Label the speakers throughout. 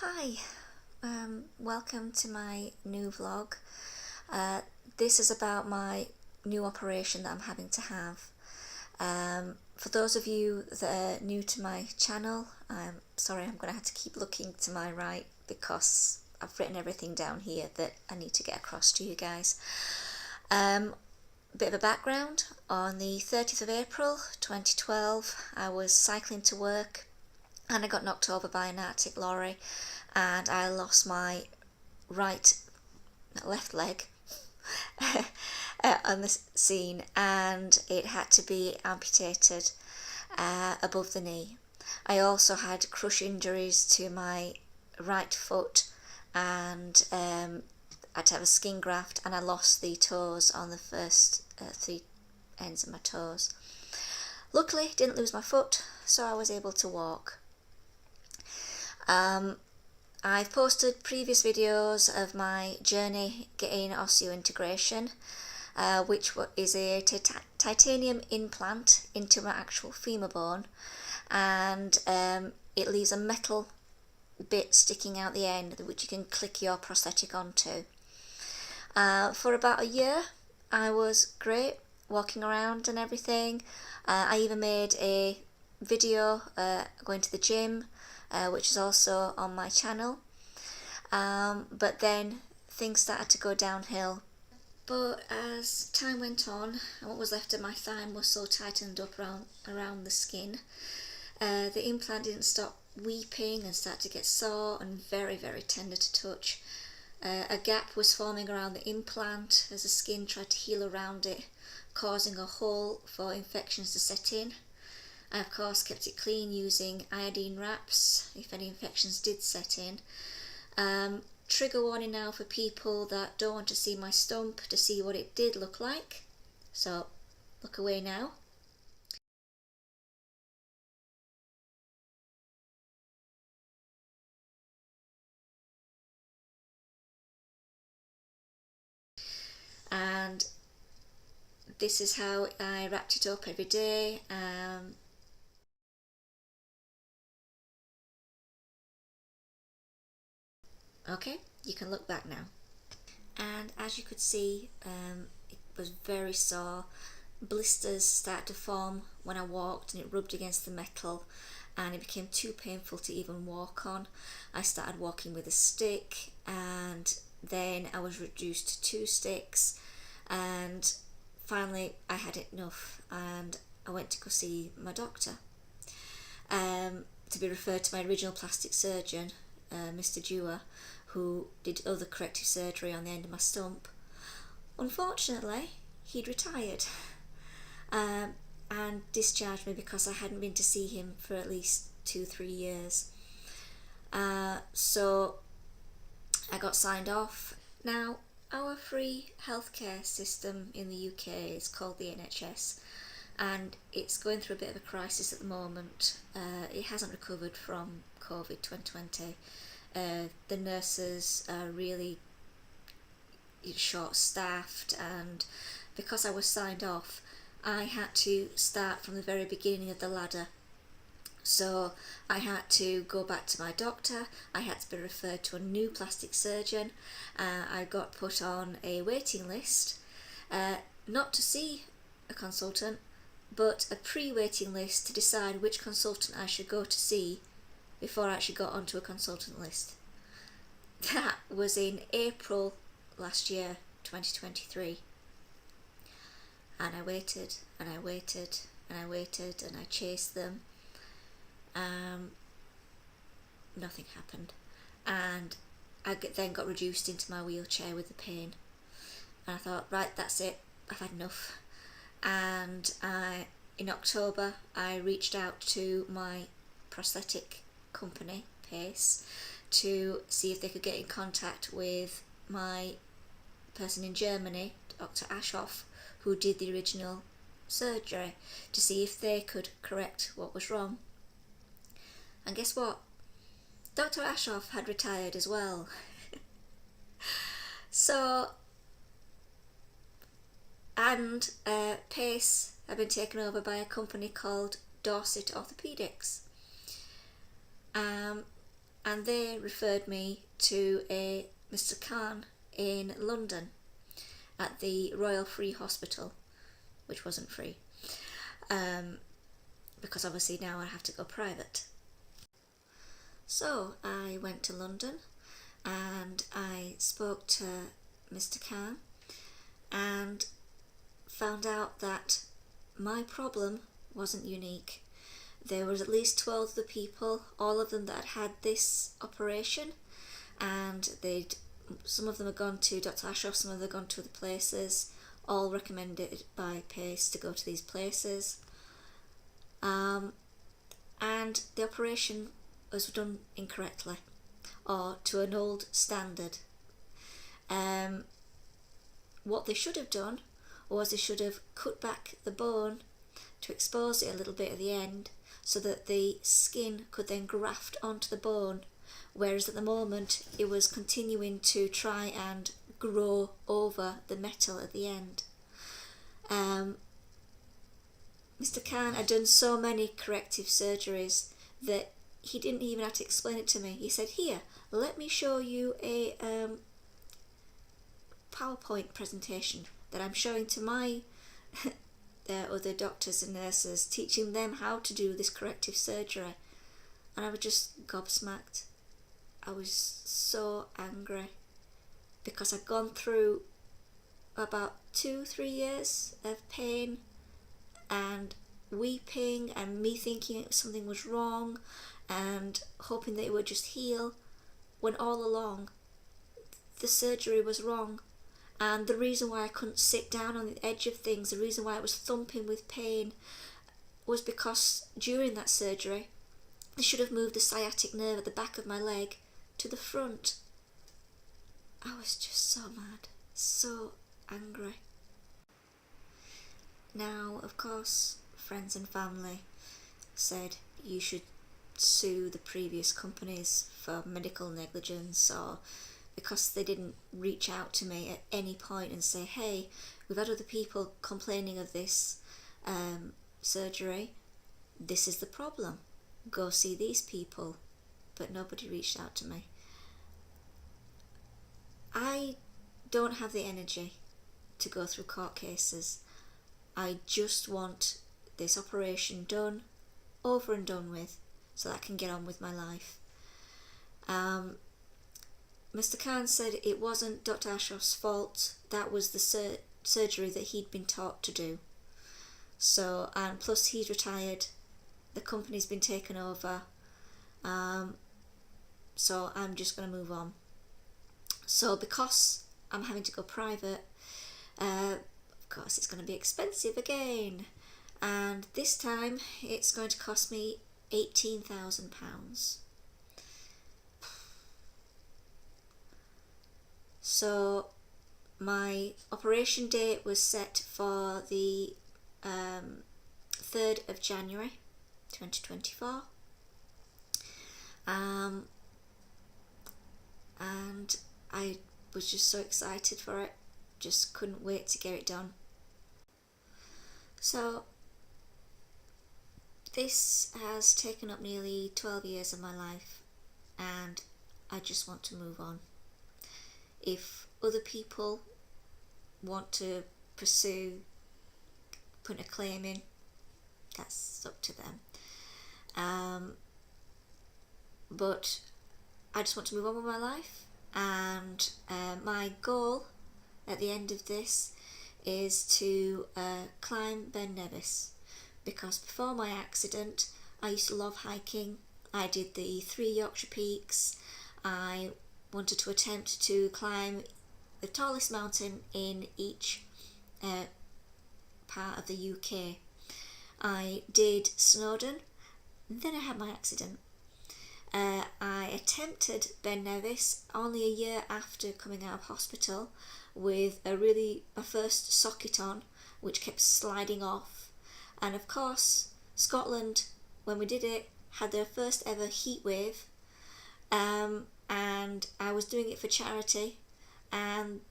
Speaker 1: Hi, welcome to my new vlog. This is about my new operation that I'm having to have. For those of you that are new to my channel, I'm sorry, I'm going to have to keep looking to my right because I've written everything down here that I need to get across to you guys. Bit of a background: on the 30th of April 2012, I was cycling to work and I got knocked over by an Arctic lorry and I lost my left leg on the scene, and it had to be amputated above the knee. I also had crush injuries to my right foot, and I had to have a skin graft, and I lost the toes on the first three ends of my toes. Luckily, didn't lose my foot, so I was able to walk. I've posted previous videos of my journey getting osseointegration, which is a titanium implant into my actual femur bone, and it leaves a metal bit sticking out the end which you can click your prosthetic onto. For about a year I was great, walking around and everything. I even made a video going to the gym, which is also on my channel. But then things started to go downhill. But as time went on, and what was left of my thigh was so tightened up around the skin, the implant didn't stop weeping and started to get sore and very, very tender to touch. A gap was forming around the implant as the skin tried to heal around it, causing a hole for infections to set in. I of course kept it clean using iodine wraps if any infections did set in. Trigger warning now for people that don't want to see my stump to see what it did look like. So look away now. And this is how I wrapped it up every day. Okay, you can look back now. And as you could see, it was very sore. Blisters started to form when I walked, and it rubbed against the metal, and it became too painful to even walk on. I started walking with a stick, and then I was reduced to 2 sticks, and finally I had enough and I went to go see my doctor, to be referred to my original plastic surgeon, Mr. Dewar, who did other corrective surgery on the end of my stump. Unfortunately, he'd retired, and discharged me because I hadn't been to see him for at least 2-3 years. So I got signed off. Now, our free healthcare system in the UK is called the NHS, and it's going through a bit of a crisis at the moment. It hasn't recovered from COVID 2020. The nurses are really short-staffed, and because I was signed off, I had to start from the very beginning of the ladder. So I had to go back to my doctor, I had to be referred to a new plastic surgeon, I got put on a waiting list, not to see a consultant, but a pre-waiting list to decide which consultant I should go to see before I actually got onto a consultant list. That was in April last year, 2023. And I waited, and I waited, and I waited, and I chased them. Nothing happened. And I then got reduced into my wheelchair with the pain. And I thought, right, that's it, I've had enough. And in October, I reached out to my prosthetic company, Pace, to see if they could get in contact with my person in Germany, Dr. Aschoff, who did the original surgery, to see if they could correct what was wrong. And guess what? Dr. Aschoff had retired as well. So, and Pace had been taken over by a company called Dorset Orthopedics. and they referred me to a Mr. Khan in London at the Royal Free Hospital, which wasn't free, because obviously now I have to go private. So I went to London and I spoke to Mr. Khan and found out that my problem wasn't unique. There was at least 12 other people, all of them that had this operation, and some of them had gone to Dr. Ashoff, some of them had gone to other places, all recommended by PACE to go to these places. And the operation was done incorrectly, or to an old standard. What they should have done was they should have cut back the bone to expose it a little bit at the end so that the skin could then graft onto the bone, whereas at the moment it was continuing to try and grow over the metal at the end. Mr. Khan had done so many corrective surgeries that he didn't even have to explain it to me. He said, "Here, let me show you a PowerPoint presentation that I'm showing to my other doctors and nurses, teaching them how to do this corrective surgery." And I was just gobsmacked. I was so angry because I'd gone through about 2-3 years of pain and weeping and me thinking something was wrong and hoping that it would just heal, when all along the surgery was wrong. And the reason why I couldn't sit down on the edge of things, the reason why I was thumping with pain, was because during that surgery they should have moved the sciatic nerve at the back of my leg to the front. I was just so mad, so angry. Now, of course, friends and family said you should sue the previous companies for medical negligence, or because they didn't reach out to me at any point and say, "Hey, we've had other people complaining of this surgery, this is the problem, go see these people." But nobody reached out to me. I don't have the energy to go through court cases. I just want this operation done, over and done with, so that I can get on with my life. Mr. Khan said it wasn't Dr. Ashoff's fault, that was the surgery that he'd been taught to do. So, and plus he's retired, the company's been taken over, so I'm just going to move on. So because I'm having to go private, of course it's going to be expensive again, and this time it's going to cost me £18,000. So my operation date was set for the 3rd of January 2024, and I was just so excited for it, just couldn't wait to get it done. So this has taken up nearly 12 years of my life, and I just want to move on. If other people want to pursue putting a claim in, that's up to them. But I just want to move on with my life, and my goal at the end of this is to climb Ben Nevis, because before my accident I used to love hiking. I did the 3 Yorkshire Peaks. I wanted to attempt to climb the tallest mountain in each part of the UK. I did Snowdon, then I had my accident. I attempted Ben Nevis only a year after coming out of hospital with my first socket on, which kept sliding off. And of course, Scotland, when we did it, had their first ever heat wave, and I was doing it for charity, and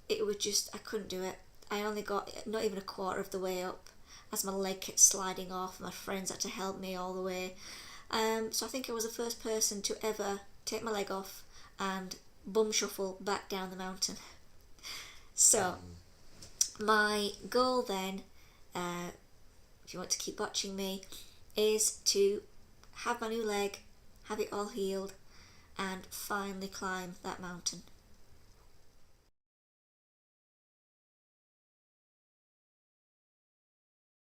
Speaker 1: it was just, I couldn't do it. I only got not even a quarter of the way up as my leg kept sliding off. My friends had to help me all the way. So I think I was the first person to ever take my leg off and bum shuffle back down the mountain. So my goal then, if you want to keep watching me, is to have my new leg, have it all healed, and finally climb that mountain.